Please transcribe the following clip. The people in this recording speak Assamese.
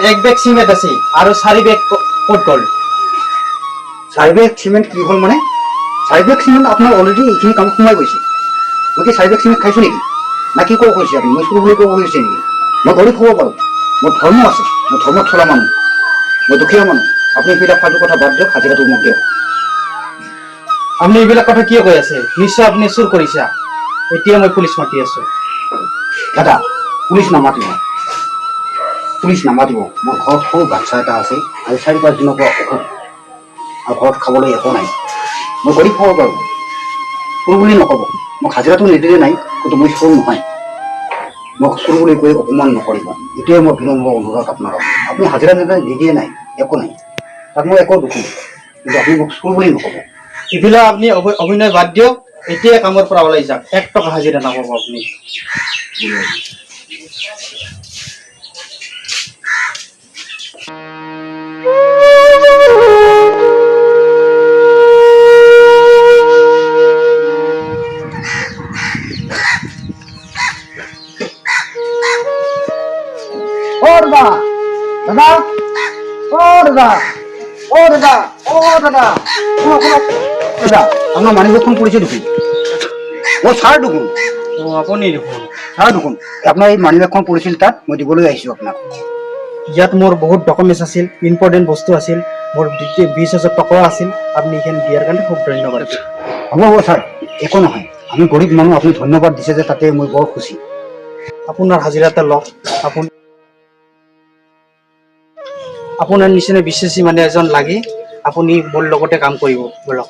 এক বেগ সিমেন্ট আছে আৰু 4 বেগ পট গ'ল। 4 বেগ সিমেন্ট কি হ'ল মানে? 4 বেগ সিমেন্ট আপোনাৰ অলৰেডি এইখিনি কাম সোমাই গৈছে। মই কি 4 বেগ সিমেন্ট খাইছোঁ নেকি? না কি ক'ব কৈছে আপুনি? মই চুৰ বুলি ক'ব কৈছে নেকি? মই গৰীব হ'ব পাৰোঁ, মোৰ ধৰ্ম আছে, মই ধৰ্মত চলা মানুহ, মই দুখীয়া মানুহ। আপুনি সেইবিলাক ফাল্টু কথা বাদ দিয়ক, হাজিৰাটো মোক দিয়ক। আপুনি এইবিলাক কথা কিয় কৈ আছে? নিশ্চয় আপুনি চুৰ কৰিছা। এতিয়া মই পুলিচ মাতি আছো। দাদা, পুলিচ নামাতিব, পুলিচ নামাতিব। মোৰ ঘৰত সৰু বাচ্ছা এটা আছে আৰু 4-5 দিনৰ পৰা অসুখ, আৰু ঘৰত খাবলৈ একো নাই। মই গৰীব হ'ব পাৰোঁ, চোৰ বুলি নক'ব। মোক হাজিৰাটো নিদিলে নাই, কিন্তু মই চোৰ নহয়। মোক চোৰ বুলি কৈ অপমান নকৰিব, এইটোৱে মোৰ বিনম্ৰ অনুৰোধ আপোনালোক। আপুনি হাজিৰা নিদিয়ে নাই, একো নাই, তাত মই একো দুখ নাই, কিন্তু আপুনি মোক চোৰ বুলি নক'ব। এইবিলাক আপুনি অভিনয় বাদ দিয়ক, এতিয়াই কামৰ পৰা ওলাই যাওক। 1 টকা হাজিৰা নাপাব আপুনি। দাদা, দাদা, দাদা, দাদা, দাদা, দাদা, আপোনাৰ মানিবেগখন পৰিছে দেখোন। ছাৰ দেখোন। আপুনি দেখোন। ছাৰ দেখোন, আপোনাৰ এই মানিবেগখন পৰিছিল তাত, মই দিবলৈ আহিছোঁ আপোনাক। ইয়াত মোৰ বহুত ডকুমেণ্টছ আছিল, ইম্পৰ্টেণ্ট বস্তু আছিল, মোৰ 20,000 টকা আছিল। আপুনি এইখিনি দিয়াৰ কাৰণে খুব ধন্যবাদ। হ'ব ছাৰ, একো নহয়, আমি গৰীব মানুহ, আপুনি ধন্যবাদ দিছে যে তাতে মই বৰ খুচি। আপোনাৰ হাজিৰাতে লওক। আপোনাৰ নিচিনা বিশ্বাসী মানুহ এজন লাগে, আপুনি মোৰ লগতে কাম কৰিব বলক।